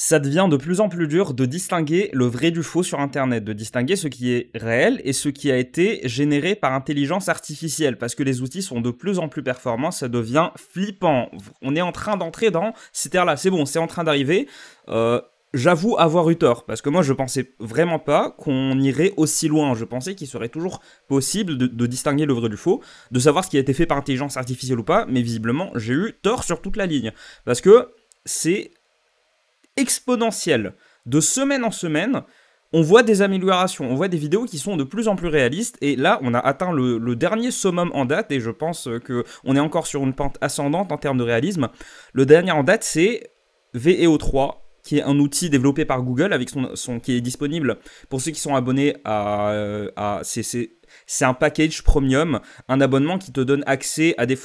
Ça devient de plus en plus dur de distinguer le vrai du faux sur Internet, de distinguer ce qui est réel et ce qui a été généré par intelligence artificielle, parce que les outils sont de plus en plus performants, ça devient flippant. On est en train d'entrer dans cette ère-là, c'est bon, c'est en train d'arriver. J'avoue avoir eu tort, parce que moi je pensais vraiment pas qu'on irait aussi loin. Je pensais qu'il serait toujours possible de distinguer le vrai du faux, de savoir ce qui a été fait par intelligence artificielle ou pas, mais visiblement j'ai eu tort sur toute la ligne, parce que c'est exponentiel. De semaine en semaine, on voit des améliorations, on voit des vidéos qui sont de plus en plus réalistes, et là on a atteint le dernier summum en date, et je pense qu'on est encore sur une pente ascendante en termes de réalisme. Le dernier en date, c'est VEO3, qui est un outil développé par Google, avec qui est disponible pour ceux qui sont abonnés c'est un package premium, un abonnement qui te donne accès à aux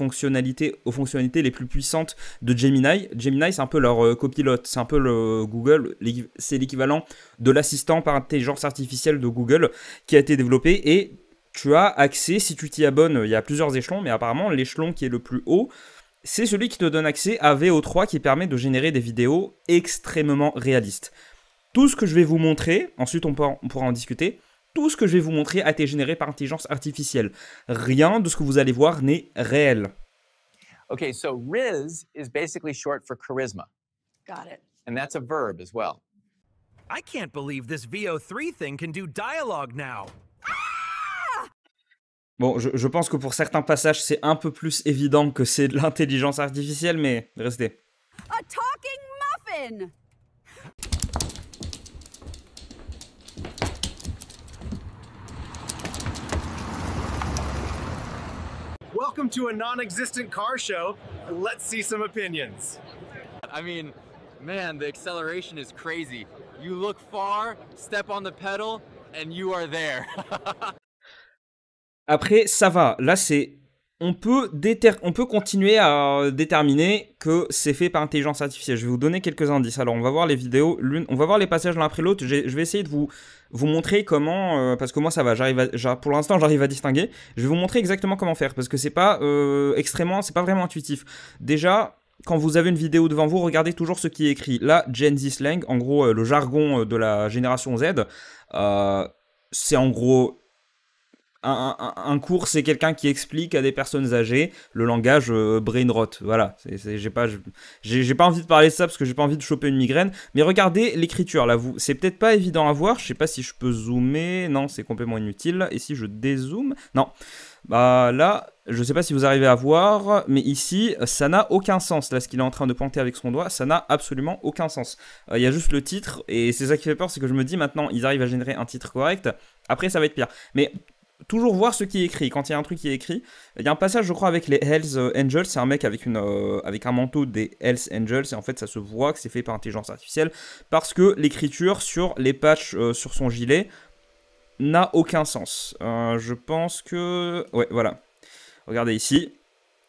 fonctionnalités les plus puissantes de Gemini. Gemini, c'est un peu leur copilote, c'est un peu le Google, c'est l'équivalent de l'assistant par intelligence artificielle de Google qui a été développé, et tu as accès, si tu t'y abonnes, il y a plusieurs échelons, mais apparemment l'échelon qui est le plus haut, c'est celui qui te donne accès à VO3, qui permet de générer des vidéos extrêmement réalistes. Tout ce que je vais vous montrer, ensuite on pourra en discuter, tout ce que je vais vous montrer a été généré par intelligence artificielle. Rien de ce que vous allez voir n'est réel. Okay, so Riz is basically short for charisma. Got it. And that's a verb as well. I can't believe this VO3 thing can do dialogue now. Bon, je pense que pour certains passages, c'est un peu plus évident que c'est de l'intelligence artificielle, mais restez. A talking muffin! Welcome to a non-existent car show. Let's see some opinions. I mean, man, the acceleration is crazy. You look far, step on the pedal, and you are there. Après, ça va. Là, on peut continuer à déterminer que c'est fait par intelligence artificielle. Je vais vous donner quelques indices. Alors, on va voir les vidéos, on va voir les passages l'un après l'autre. Je vais essayer de vous montrer comment, parce que moi ça va, pour l'instant j'arrive à distinguer. Je vais vous montrer exactement comment faire, parce que c'est pas c'est pas vraiment intuitif. Déjà, quand vous avez une vidéo devant vous, regardez toujours ce qui est écrit. Là, Gen Z slang, en gros le jargon de la génération Z, c'est en gros un cours, c'est quelqu'un qui explique à des personnes âgées le langage brain rot. Voilà, j'ai pas envie de parler de ça parce que j'ai pas envie de choper une migraine. Mais regardez l'écriture là, c'est peut-être pas évident à voir. Je sais pas si je peux zoomer. Non, c'est complètement inutile. Et si je dézoome, non. Bah là, je sais pas si vous arrivez à voir, mais ici, ça n'a aucun sens. Là, ce qu'il est en train de pointer avec son doigt, ça n'a absolument aucun sens. Il y a juste le titre, et c'est ça qui fait peur, c'est que je me dis maintenant, ils arrivent à générer un titre correct. Après, ça va être pire. Mais toujours voir ce qui est écrit. Quand il y a un truc qui est écrit, il y a un passage, je crois, avec les Hells Angels. C'est un mec avec un manteau des Hells Angels, et en fait, ça se voit que c'est fait par intelligence artificielle parce que l'écriture sur les patchs sur son gilet n'a aucun sens. Je pense que... Ouais, voilà. Regardez ici.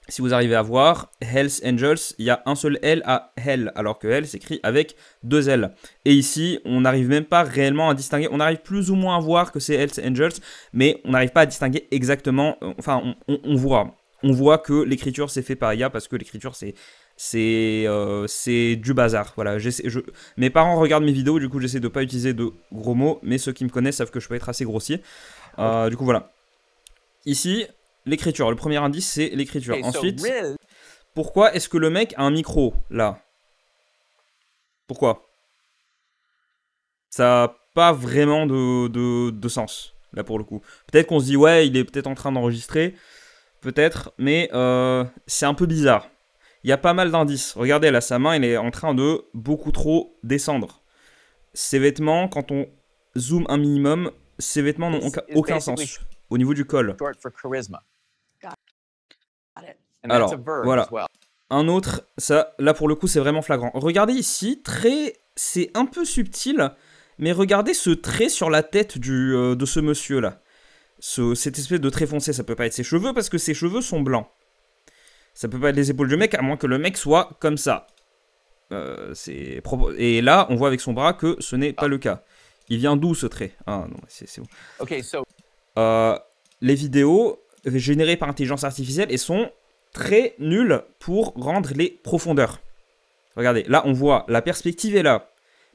Si vous arrivez à voir, Hells Angels, il y a un seul L à Hell, alors que Hell s'écrit avec deux L. Et ici, on n'arrive même pas réellement à distinguer. On arrive plus ou moins à voir que c'est Hells Angels, mais on n'arrive pas à distinguer exactement. Enfin, on voit que l'écriture c'est fait par IA, parce que l'écriture c'est du bazar. Voilà, mes parents regardent mes vidéos, du coup j'essaie de pas utiliser de gros mots, mais ceux qui me connaissent savent que je peux être assez grossier. Du coup voilà. Ici, l'écriture, le premier indice c'est l'écriture. Okay, Ensuite, so pourquoi est-ce que le mec a un micro là? Pourquoi? Ça n'a pas vraiment de sens là pour le coup. Peut-être qu'on se dit ouais, il est peut-être en train d'enregistrer, peut-être, mais c'est un peu bizarre. Il y a pas mal d'indices. Regardez là, sa main elle est en train de beaucoup trop descendre. Ses vêtements, quand on zoome un minimum, ses vêtements n'ont aucun sens au niveau du col. short for charisma. Got it. And Alors, that's a verb voilà. as well. Un autre, ça, là pour le coup c'est vraiment flagrant. Regardez ici, c'est un peu subtil, mais regardez ce trait sur la tête de ce monsieur là. Cette espèce de trait foncé, ça peut pas être ses cheveux parce que ses cheveux sont blancs. Ça peut pas être les épaules du mec, à moins que le mec soit comme ça. Et là, on voit avec son bras que ce n'est pas le cas. Il vient d'où ce trait? Ah non, c'est bon. Okay, so Les vidéos générées par intelligence artificielle, elles sont très nulles pour rendre les profondeurs. Regardez, là on voit la perspective est là.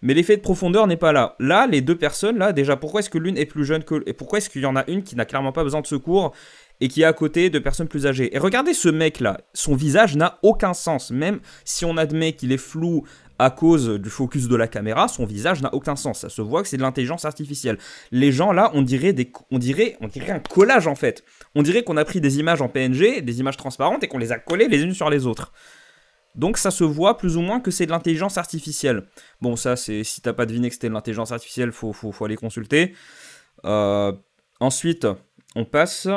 Mais l'effet de profondeur n'est pas là. Là, les deux personnes, là, déjà, pourquoi est-ce que l'une est plus jeune que l'autre? Et pourquoi est-ce qu'il y en a une qui n'a clairement pas besoin de secours et qui est à côté de personnes plus âgées? Et regardez ce mec-là, son visage n'a aucun sens. Même si on admet qu'il est flou à cause du focus de la caméra, son visage n'a aucun sens. Ça se voit que c'est de l'intelligence artificielle. Les gens là, on dirait un collage en fait. On dirait qu'on a pris des images en PNG, des images transparentes et qu'on les a collées les unes sur les autres. Donc ça se voit plus ou moins que c'est de l'intelligence artificielle. Bon, ça c'est si t'as pas deviné que c'était de l'intelligence artificielle, faut aller consulter. Ensuite, on passe.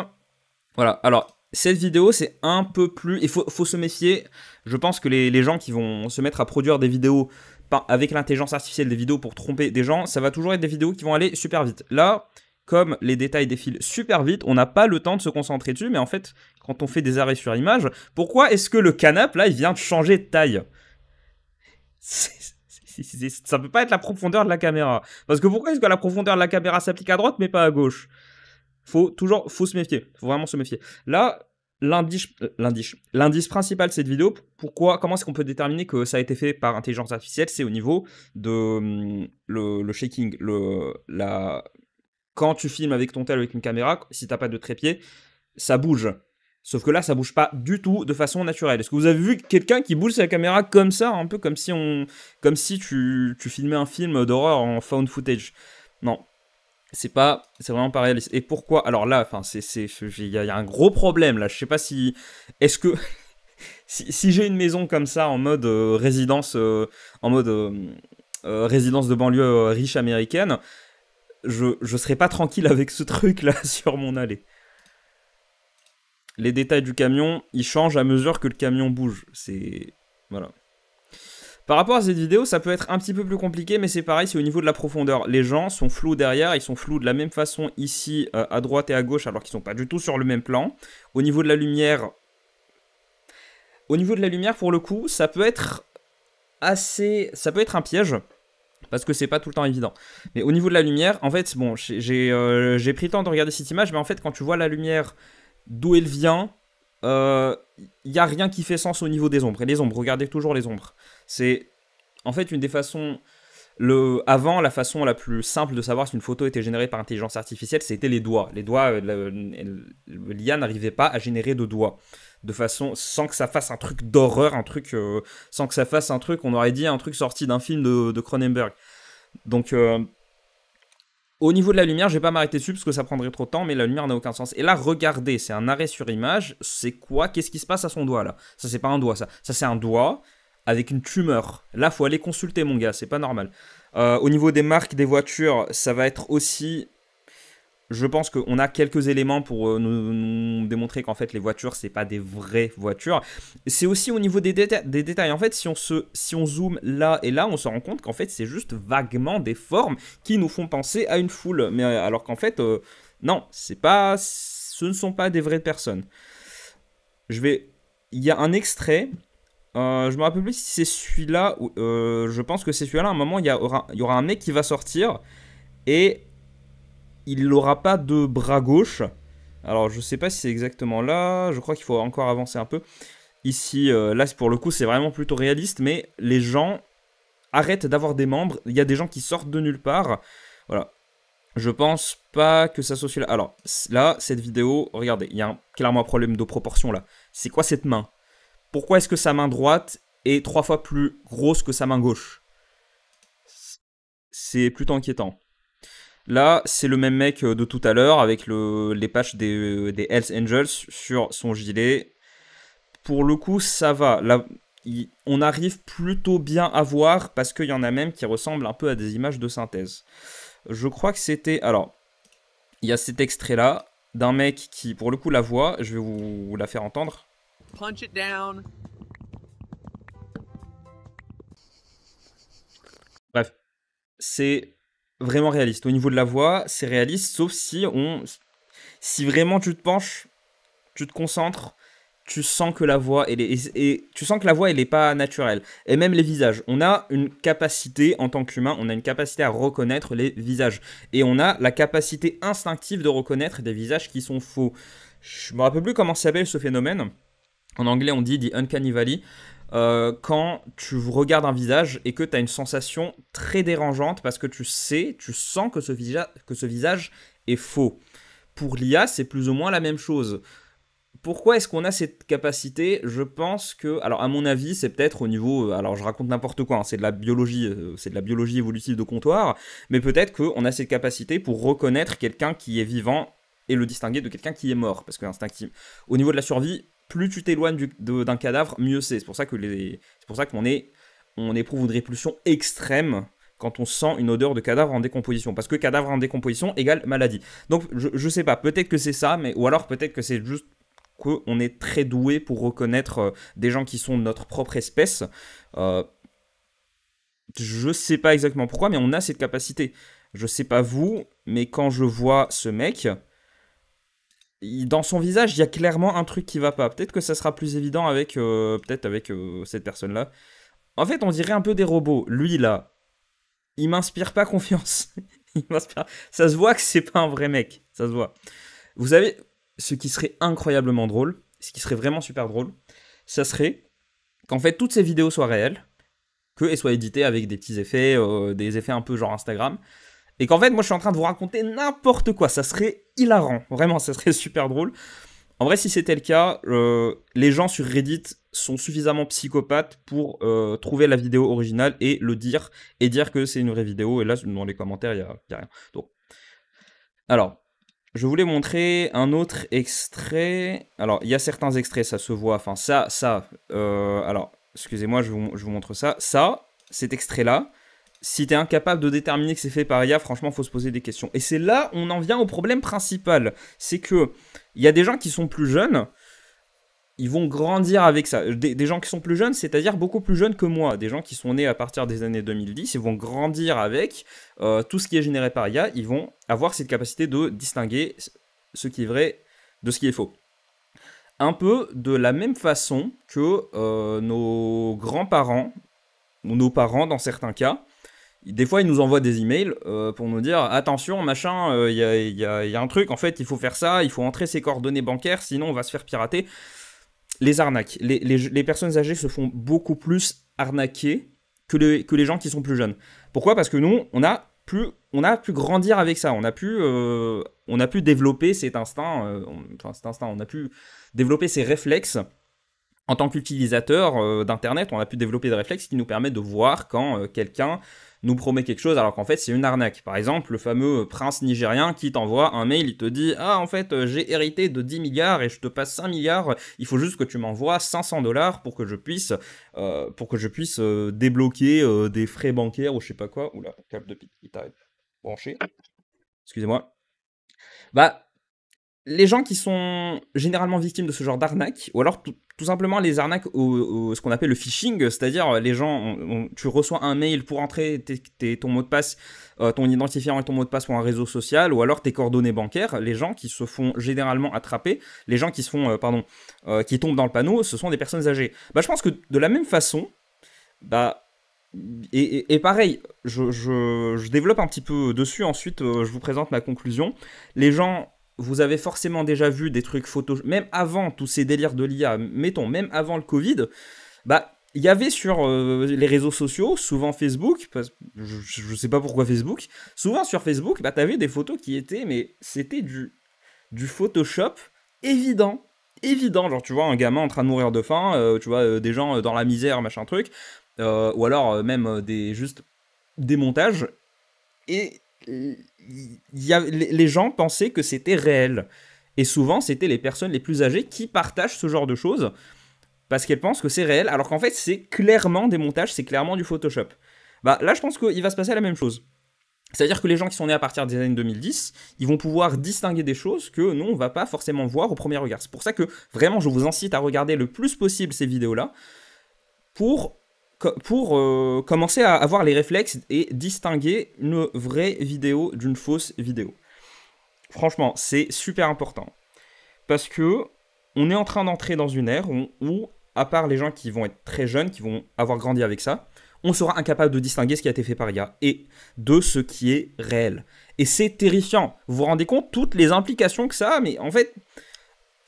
Voilà. Alors. Cette vidéo, c'est un peu plus... Il faut se méfier. Je pense que les gens qui vont se mettre à produire des vidéos avec l'intelligence artificielle, des vidéos pour tromper des gens, ça va toujours être des vidéos qui vont aller super vite. Là, comme les détails défilent super vite, on n'a pas le temps de se concentrer dessus. Mais en fait, quand on fait des arrêts sur image, pourquoi est-ce que le canapé, là, il vient de changer de taille? Ça peut pas être la profondeur de la caméra. Parce que pourquoi est-ce que la profondeur de la caméra s'applique à droite, mais pas à gauche? Faut se méfier, faut vraiment se méfier. Là, l'indice principal de cette vidéo, comment est-ce qu'on peut déterminer que ça a été fait par intelligence artificielle? C'est au niveau de le shaking, quand tu filmes avec ton tel avec une caméra, si t'as pas de trépied, ça bouge. Sauf que là, ça bouge pas du tout de façon naturelle. Est-ce que vous avez vu quelqu'un qui bouge sa caméra comme ça, un peu comme si tu filmais un film d'horreur en found footage? Non. C'est vraiment pas réaliste. Et pourquoi? Alors là, enfin, il y a un gros problème là. Je sais pas si, est-ce que si j'ai une maison comme ça en mode résidence, résidence de banlieue riche américaine, je serais pas tranquille avec ce truc là sur mon allée. Les détails du camion, ils changent à mesure que le camion bouge. Voilà. Par rapport à cette vidéo, ça peut être un petit peu plus compliqué, mais c'est pareil, c'est au niveau de la profondeur. Les gens sont flous derrière, ils sont flous de la même façon ici, à droite et à gauche, alors qu'ils sont pas du tout sur le même plan. Au niveau de la lumière, pour le coup, ça peut être un piège, parce que c'est pas tout le temps évident. Mais au niveau de la lumière, en fait, bon, j'ai pris le temps de regarder cette image, mais en fait, quand tu vois la lumière, d'où elle vient... il n'y a rien qui fait sens au niveau des ombres. Et les ombres, regardez toujours les ombres. C'est en fait une des façons... Avant, la façon la plus simple de savoir si une photo était générée par intelligence artificielle, c'était les doigts. Les doigts, l'IA n'arrivait pas à générer de doigts. De façon, sans que ça fasse un truc d'horreur, sans que ça fasse un truc, on aurait dit un truc sorti d'un film de Cronenberg. Donc... au niveau de la lumière, je vais pas m'arrêter dessus parce que ça prendrait trop de temps, mais la lumière n'a aucun sens. Et là, regardez, c'est un arrêt sur image. C'est quoi? Qu'est-ce qui se passe à son doigt là? Ça, c'est pas un doigt, ça. Ça, c'est un doigt avec une tumeur. Là, faut aller consulter, mon gars, c'est pas normal. Au niveau des marques des voitures, ça va être aussi... Je pense qu'on a quelques éléments pour nous démontrer qu'en fait les voitures c'est pas des vraies voitures. C'est aussi au niveau des détails. En fait, si on zoome là et là, on se rend compte qu'en fait c'est juste vaguement des formes qui nous font penser à une foule. Mais alors qu'en fait, non, ce ne sont pas des vraies personnes. Il y a un extrait. Je me rappelle plus si c'est celui-là. Je pense que c'est celui-là. À un moment, il y aura un mec qui va sortir et il n'aura pas de bras gauche. Alors, je sais pas si c'est exactement là. Je crois qu'il faut encore avancer un peu. Ici, là, pour le coup, c'est vraiment plutôt réaliste. Mais les gens arrêtent d'avoir des membres. Il y a des gens qui sortent de nulle part. Voilà. Je pense pas que ça soit celui-là. Alors, là, cette vidéo, regardez, il y a clairement un problème de proportion, là. C'est quoi cette main? Pourquoi est-ce que sa main droite est 3 fois plus grosse que sa main gauche? C'est plutôt inquiétant. Là, c'est le même mec de tout à l'heure avec les patchs des Hells Angels sur son gilet. Pour le coup, ça va. Là, on arrive plutôt bien à voir parce qu'il y en a même qui ressemblent un peu à des images de synthèse. Je crois que c'était... Alors, il y a cet extrait-là d'un mec qui, pour le coup, la voix, je vais vous la faire entendre. Punch it down. Bref, c'est... vraiment réaliste. Au niveau de la voix, c'est réaliste, sauf si vraiment tu te penches, tu te concentres, tu sens que la voix, elle est pas naturelle. Et même les visages. On a une capacité, en tant qu'humain, on a une capacité à reconnaître les visages. Et on a la capacité instinctive de reconnaître des visages qui sont faux. Je me rappelle plus comment s'appelle ce phénomène. En anglais, on dit The Uncanny Valley. quand tu regardes un visage et que tu as une sensation très dérangeante parce que tu sens que ce visage est faux. Pour l'IA, c'est plus ou moins la même chose. Pourquoi est-ce qu'on a cette capacité? Je pense que, alors à mon avis, c'est peut-être au niveau, alors je raconte n'importe quoi, hein, c'est de la biologie évolutive de comptoir, mais peut-être qu'on a cette capacité pour reconnaître quelqu'un qui est vivant et le distinguer de quelqu'un qui est mort, parce que instinctivement, au niveau de la survie, plus tu t'éloignes d'un cadavre, mieux c'est. C'est pour ça qu'on éprouve une répulsion extrême quand on sent une odeur de cadavre en décomposition. Parce que cadavre en décomposition égale maladie. Donc, je sais pas, peut-être que c'est ça, ou alors peut-être que c'est juste qu'on est très doué pour reconnaître des gens qui sont de notre propre espèce. Je sais pas exactement pourquoi, mais on a cette capacité. Je sais pas vous, mais quand je vois ce mec, dans son visage, il y a clairement un truc qui va pas. Peut-être que ça sera plus évident avec cette personne-là. En fait, on dirait un peu des robots. Lui, là, il m'inspire pas confiance. Ça se voit que c'est pas un vrai mec. Ça se voit. Vous savez, ce qui serait incroyablement drôle, ce qui serait vraiment super drôle, ça serait qu'en fait, toutes ces vidéos soient réelles, qu'elles soient éditées avec des petits effets, des effets un peu genre Instagram, et qu'en fait, moi, je suis en train de vous raconter n'importe quoi. Ça serait hilarant. Vraiment, ça serait super drôle. En vrai, si c'était le cas, les gens sur Reddit sont suffisamment psychopathes pour trouver la vidéo originale et le dire, et dire que c'est une vraie vidéo. Et là, dans les commentaires, il n'y a rien. Donc, alors, je voulais montrer un autre extrait. Alors, il y a certains extraits, ça se voit. Enfin, alors, excusez-moi, je vous montre ça. Ça, cet extrait-là, si t'es incapable de déterminer que c'est fait par IA, franchement, faut se poser des questions. Et c'est là on en vient au problème principal. C'est que il y a des gens qui sont plus jeunes, ils vont grandir avec ça. Des gens qui sont plus jeunes, c'est-à-dire beaucoup plus jeunes que moi. Des gens qui sont nés à partir des années 2010, ils vont grandir avec tout ce qui est généré par IA. Ils vont avoir cette capacité de distinguer ce qui est vrai de ce qui est faux. Un peu de la même façon que nos grands-parents, ou nos parents dans certains cas, des fois, ils nous envoient des emails pour nous dire « Attention, machin, il y a un truc, en fait, il faut faire ça, il faut entrer ses coordonnées bancaires, sinon on va se faire pirater. » Les arnaques. Les personnes âgées se font beaucoup plus arnaquer que les gens qui sont plus jeunes. Pourquoi? Parce que nous, on a pu grandir avec ça. On a pu développer cet instinct, on a pu développer ces réflexes. En tant qu'utilisateur d'Internet, on a pu développer des réflexes qui nous permettent de voir quand quelqu'un nous promet quelque chose alors qu'en fait c'est une arnaque. Par exemple, le fameux prince nigérien qui t'envoie un mail, il te dit « Ah, en fait, j'ai hérité de 10 milliards et je te passe 5 milliards, il faut juste que tu m'envoies 500 $ pour que je puisse débloquer des frais bancaires ou je sais pas quoi. » Oula, le câble de pique, il t'a branché. Excusez-moi. Bah, les gens qui sont généralement victimes de ce genre d'arnaque, ou alors tout simplement les arnaques ce qu'on appelle le phishing, c'est-à-dire les gens, tu reçois un mail pour entrer ton mot de passe, ton identifiant et ton mot de passe pour un réseau social, ou alors tes coordonnées bancaires. Les gens qui se font généralement attraper, les gens qui se font, qui tombent dans le panneau, ce sont des personnes âgées. Bah, je pense que de la même façon, bah, et pareil, je développe un petit peu dessus, ensuite je vous présente ma conclusion. Les gens... Vous avez forcément déjà vu des trucs photos, même avant tous ces délires de l'IA, mettons, même avant le Covid, bah, il y avait sur les réseaux sociaux, souvent Facebook, je sais pas pourquoi Facebook, souvent sur Facebook, bah, t'avais des photos qui étaient, mais c'était du Photoshop évident, genre tu vois un gamin en train de mourir de faim, tu vois des gens dans la misère, machin truc, ou alors même juste des montages, et... les gens pensaient que c'était réel. Et souvent, c'était les personnes les plus âgées qui partagent ce genre de choses parce qu'elles pensent que c'est réel, alors qu'en fait, c'est clairement des montages, c'est clairement du Photoshop. Bah, là, je pense qu'il va se passer la même chose. C'est-à-dire que les gens qui sont nés à partir des années 2010, ils vont pouvoir distinguer des choses que nous, on va pas forcément voir au premier regard. C'est pour ça que, vraiment, je vous incite à regarder le plus possible ces vidéos-là pour commencer à avoir les réflexes et distinguer une vraie vidéo d'une fausse vidéo. Franchement, c'est super important. Parce que on est en train d'entrer dans une ère où, à part les gens qui vont être très jeunes, qui vont avoir grandi avec ça, on sera incapable de distinguer ce qui a été fait par IA et de ce qui est réel. Et c'est terrifiant. Vous vous rendez compte toutes les implications que ça a, mais en fait,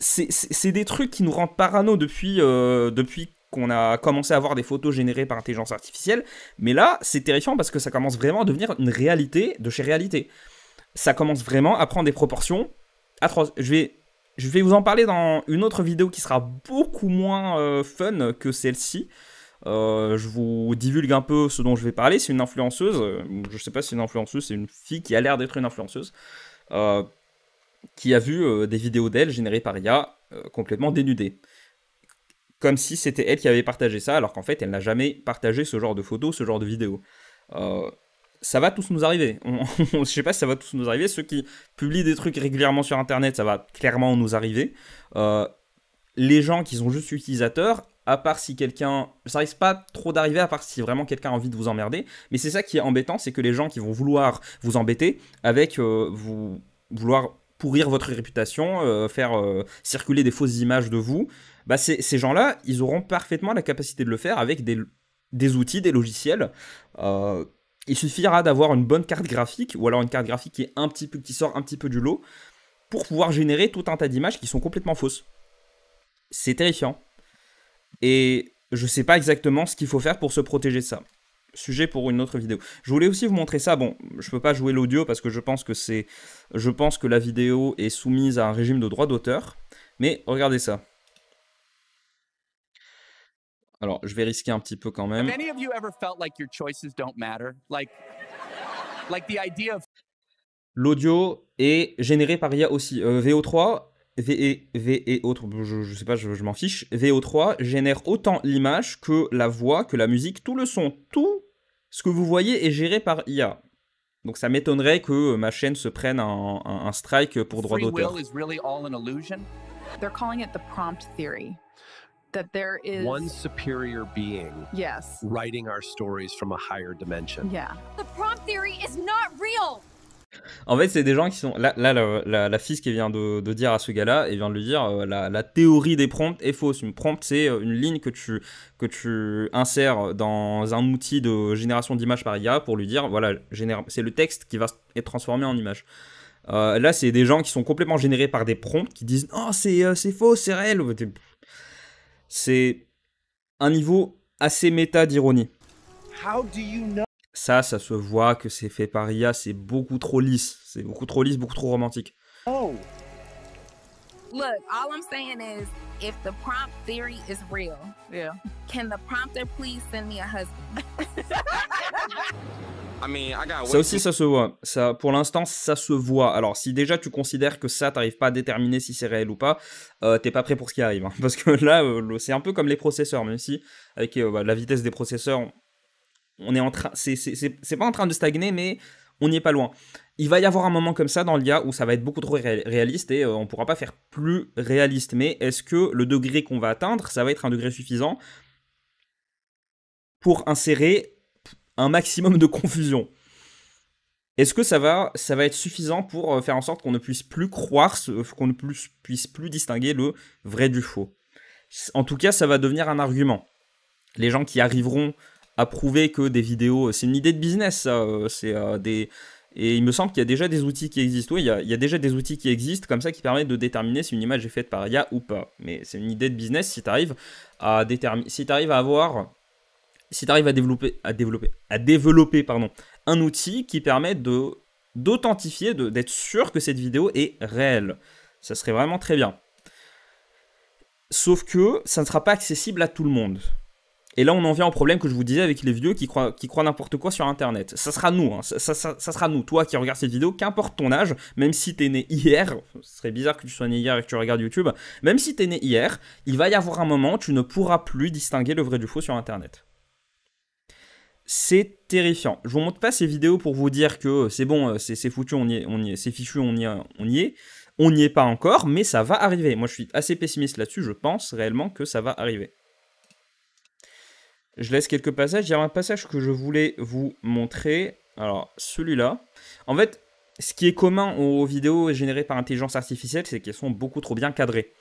c'est des trucs qui nous rendent parano depuis qu'on a commencé à voir des photos générées par intelligence artificielle, mais là, c'est terrifiant parce que ça commence vraiment à devenir une réalité de chez réalité. Ça commence vraiment à prendre des proportions atroces. Je vais vous en parler dans une autre vidéo qui sera beaucoup moins fun que celle-ci. Je vous divulgue un peu ce dont je vais parler. C'est une influenceuse, je sais pas si c'est une influenceuse, c'est une fille qui a l'air d'être une influenceuse, qui a vu des vidéos d'elle générées par IA complètement dénudées. Comme si c'était elle qui avait partagé ça, alors qu'en fait elle n'a jamais partagé ce genre de photos, ce genre de vidéos. Ça va tous nous arriver. Je sais pas si ça va tous nous arriver. Ceux qui publient des trucs régulièrement sur internet, ça va clairement nous arriver. Les gens qui sont juste utilisateurs, à part si quelqu'un... Ça risque pas trop d'arriver, à part si vraiment quelqu'un a envie de vous emmerder. Mais c'est ça qui est embêtant, c'est que les gens qui vont vouloir vous embêter avec vouloir pourrir votre réputation, faire circuler des fausses images de vous, bah ces gens-là, ils auront parfaitement la capacité de le faire avec des outils, des logiciels. Il suffira d'avoir une bonne carte graphique, ou alors une carte graphique qui sort un petit peu du lot, pour pouvoir générer tout un tas d'images qui sont complètement fausses. C'est terrifiant. Et je sais pas exactement ce qu'il faut faire pour se protéger de ça. Sujet pour une autre vidéo. Je voulais aussi vous montrer ça. Bon, je peux pas jouer l'audio parce que je pense que la vidéo est soumise à un régime de droit d'auteur. Mais regardez ça. Alors, je vais risquer un petit peu quand même. Have any of you ever felt like your choices don't matter? Like the idea of L'audio est généré par IA aussi. VO3, VE autres, je sais pas, je m'en fiche. VO3 génère autant l'image que la voix, que la musique, tout le son, tout ce que vous voyez est géré par IA. Donc ça m'étonnerait que ma chaîne se prenne un strike pour droit free d'auteur. will is really all an illusion? They're calling it the prompt theory. That there is one superior being yes. writing our stories from a higher dimension. Yeah. The prompt theory is not real. En fait, c'est des gens qui sont... Là la fille qui vient de dire à ce gars-là, elle vient de lui dire la théorie des prompts est fausse. Une prompt, c'est une ligne que tu insères dans un outil de génération d'images par IA pour lui dire, voilà, c'est le texte qui va être transformé en image. Là, c'est des gens qui sont complètement générés par des prompts qui disent « Oh, c'est faux, c'est réel !» C'est un niveau assez méta d'ironie. Ça se voit que c'est fait par IA, c'est beaucoup trop lisse. C'est beaucoup trop lisse, beaucoup trop romantique. Look, all I'm saying is, if the prompt theory is real, yeah, can the prompter please send me a husband? Ça aussi, ça se voit. Ça, pour l'instant, ça se voit. Alors, si déjà tu considères que ça, t'arrives pas à déterminer si c'est réel ou pas, t'es pas prêt pour ce qui arrive. Hein. Parce que là, c'est un peu comme les processeurs, même si, avec la vitesse des processeurs, on est en train... C'est pas en train de stagner, mais on n'y est pas loin. Il va y avoir un moment comme ça dans l'IA où ça va être beaucoup trop réaliste et on pourra pas faire plus réaliste. Mais est-ce que le degré qu'on va atteindre, ça va être un degré suffisant pour insérer un maximum de confusion? Est-ce que ça va être suffisant pour faire en sorte qu'on ne puisse plus croire, qu'on ne puisse plus distinguer le vrai du faux? En tout cas, ça va devenir un argument. Les gens qui arriveront à prouver que des vidéos... C'est une idée de business, ça. Et il me semble qu'il y a déjà des outils qui existent. Oui, il y a déjà des outils qui existent comme ça qui permettent de déterminer si une image est faite par IA ou pas. Mais c'est une idée de business si tu arrives à déterminer... Si tu arrives à avoir... Si tu arrives à développer un outil qui permet d'authentifier, d'être sûr que cette vidéo est réelle. Ça serait vraiment très bien. Sauf que ça ne sera pas accessible à tout le monde. Et là, on en vient au problème que je vous disais avec les vieux qui croient n'importe quoi sur Internet. Ça sera nous, hein. Ça sera nous, toi qui regardes cette vidéo, qu'importe ton âge, même si t'es né hier, ce serait bizarre que tu sois né hier et que tu regardes YouTube, même si t'es né hier, il va y avoir un moment où tu ne pourras plus distinguer le vrai du faux sur Internet. C'est terrifiant. Je vous montre pas ces vidéos pour vous dire que c'est bon, c'est foutu, on y est, c'est fichu, on y est. On n'y est pas encore, mais ça va arriver. Moi, je suis assez pessimiste là-dessus, je pense réellement que ça va arriver. Je laisse quelques passages. Il y a un passage que je voulais vous montrer. Alors, celui-là. En fait, ce qui est commun aux vidéos générées par intelligence artificielle, c'est qu'elles sont beaucoup trop bien cadrées.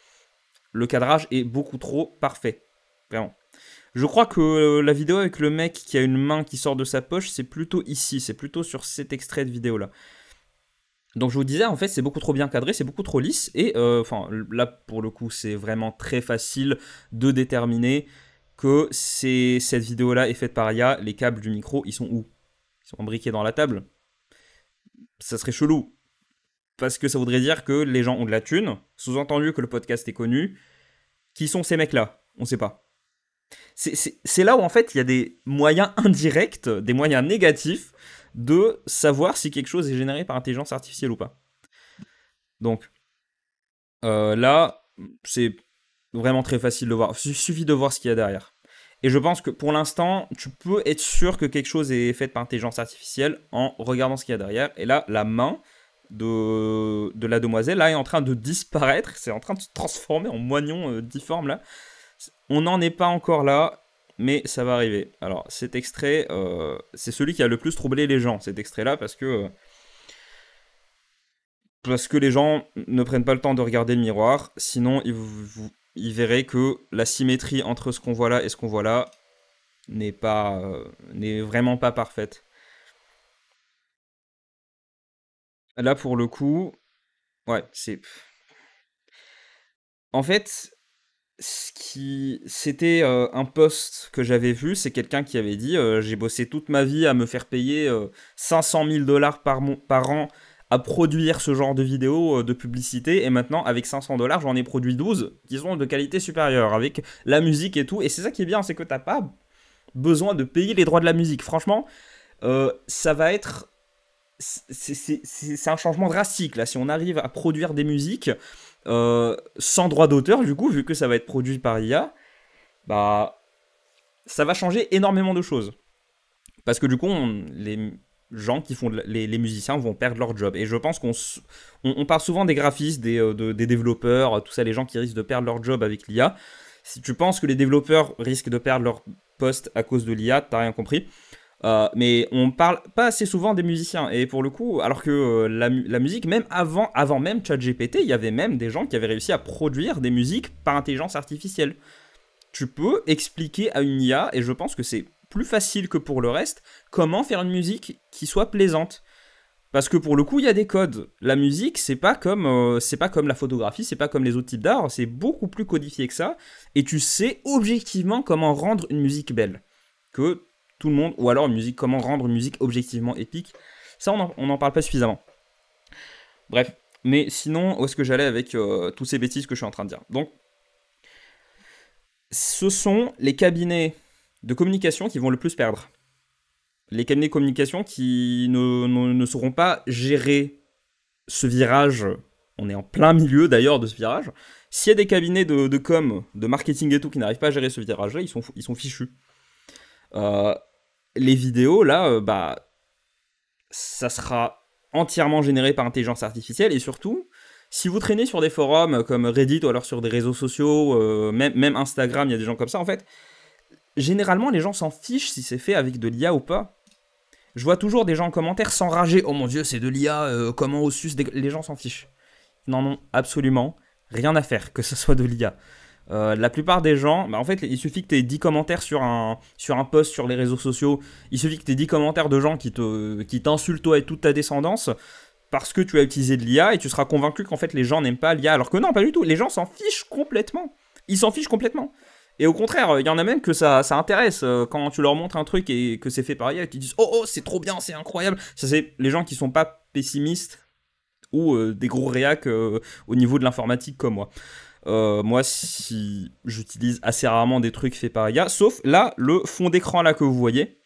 Le cadrage est beaucoup trop parfait. Vraiment. Je crois que la vidéo avec le mec qui a une main qui sort de sa poche, c'est plutôt ici. C'est plutôt sur cet extrait de vidéo-là. Donc je vous disais, en fait, c'est beaucoup trop bien cadré, c'est beaucoup trop lisse. Et là, pour le coup, c'est vraiment très facile de déterminer que cette vidéo-là est faite par IA, les câbles du micro, ils sont où? Ils sont imbriqués dans la table? Ça serait chelou. Parce que ça voudrait dire que les gens ont de la thune, sous-entendu que le podcast est connu. Qui sont ces mecs-là? On sait pas. C'est là où en fait il y a des moyens indirects, des moyens négatifs de savoir si quelque chose est généré par intelligence artificielle ou pas. Donc là, c'est vraiment très facile de voir. Il suffit de voir ce qu'il y a derrière. Et je pense que pour l'instant, tu peux être sûr que quelque chose est fait par intelligence artificielle en regardant ce qu'il y a derrière. Et là, la main de la demoiselle là est en train de disparaître. C'est en train de se transformer en moignon difforme là. On n'en est pas encore là, mais ça va arriver. Alors cet extrait, c'est celui qui a le plus troublé les gens, cet extrait-là, parce que les gens ne prennent pas le temps de regarder le miroir, sinon ils verraient que la symétrie entre ce qu'on voit là et ce qu'on voit là n'est vraiment pas parfaite. Là, pour le coup, ouais, c'est... En fait, c'était un post que j'avais vu, c'est quelqu'un qui avait dit j'ai bossé toute ma vie à me faire payer 500 000 $ par an à produire ce genre de vidéos de publicité, et maintenant, avec 500 $, j'en ai produit 12 qui sont de qualité supérieure, avec la musique et tout, et c'est ça qui est bien, c'est que t'as pas besoin de payer les droits de la musique. Franchement, ça va être... C'est un changement drastique là, si on arrive à produire des musiques sans droit d'auteur, du coup, vu que ça va être produit par IA, bah ça va changer énormément de choses, parce que du coup les gens qui font les musiciens vont perdre leur job, et je pense on parle souvent des graphistes, des développeurs, tout ça, les gens qui risquent de perdre leur job avec l'IA. Si tu penses que les développeurs risquent de perdre leur poste à cause de l'IA, t'as rien compris. Mais on parle pas assez souvent des musiciens, et pour le coup, alors que la musique, même avant même ChatGPT, il y avait même des gens qui avaient réussi à produire des musiques par intelligence artificielle. Tu peux expliquer à une IA, et je pense que c'est plus facile que pour le reste, comment faire une musique qui soit plaisante. Parce que pour le coup, il y a des codes. La musique, c'est pas comme la photographie, c'est pas comme les autres types d'art, c'est beaucoup plus codifié que ça, et tu sais objectivement comment rendre une musique belle. Que tout le monde, ou alors une musique, comment rendre une musique objectivement épique, ça on n'en parle pas suffisamment. Bref, mais sinon, où est-ce que j'allais avec tous ces bêtises que je suis en train de dire? Donc, ce sont les cabinets de communication qui vont le plus perdre. Les cabinets de communication qui ne sauront pas gérer ce virage. On est en plein milieu d'ailleurs de ce virage. S'il y a des cabinets de com, de marketing et tout qui n'arrivent pas à gérer ce virage-là, ils sont fichus. Les vidéos, là, ça sera entièrement généré par intelligence artificielle, et surtout, si vous traînez sur des forums comme Reddit, ou alors sur des réseaux sociaux, même Instagram, il y a des gens comme ça, en fait, généralement, les gens s'en fichent si c'est fait avec de l'IA ou pas. Je vois toujours des gens en commentaire s'enrager, oh mon dieu, c'est de l'IA, comment au sus, les gens s'en fichent. Ils n'en ont absolument rien à faire, que ce soit de l'IA. La plupart des gens, en fait, il suffit que tu aies 10 commentaires sur un post sur les réseaux sociaux, il suffit que tu aies 10 commentaires de gens qui t'insultent toi et toute ta descendance parce que tu as utilisé de l'IA, et tu seras convaincu qu'en fait les gens n'aiment pas l'IA, alors que non, pas du tout, les gens s'en fichent complètement. Ils s'en fichent complètement. Et au contraire, il y en a même que ça intéresse quand tu leur montres un truc et que c'est fait par IA, et qu'ils disent oh c'est trop bien, c'est incroyable. Ça, c'est les gens qui sont pas pessimistes ou des gros réacs au niveau de l'informatique comme moi. Moi, si j'utilise assez rarement des trucs faits par IA, sauf là, le fond d'écran là que vous voyez,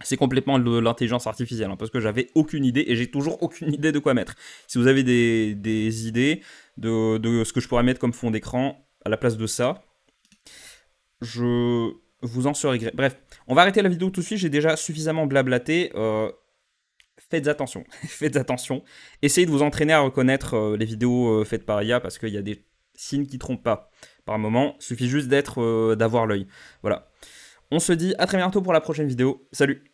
c'est complètement de l'intelligence artificielle, hein, parce que j'avais aucune idée, et j'ai toujours aucune idée de quoi mettre. Si vous avez des idées de ce que je pourrais mettre comme fond d'écran à la place de ça, je vous en serai gré. Bref, on va arrêter la vidéo tout de suite, j'ai déjà suffisamment blablaté. Faites attention, faites attention. Essayez de vous entraîner à reconnaître les vidéos faites par IA, parce qu'il y a des signes qui trompent pas. Par moment, il suffit juste d'avoir l'œil. Voilà. On se dit à très bientôt pour la prochaine vidéo. Salut!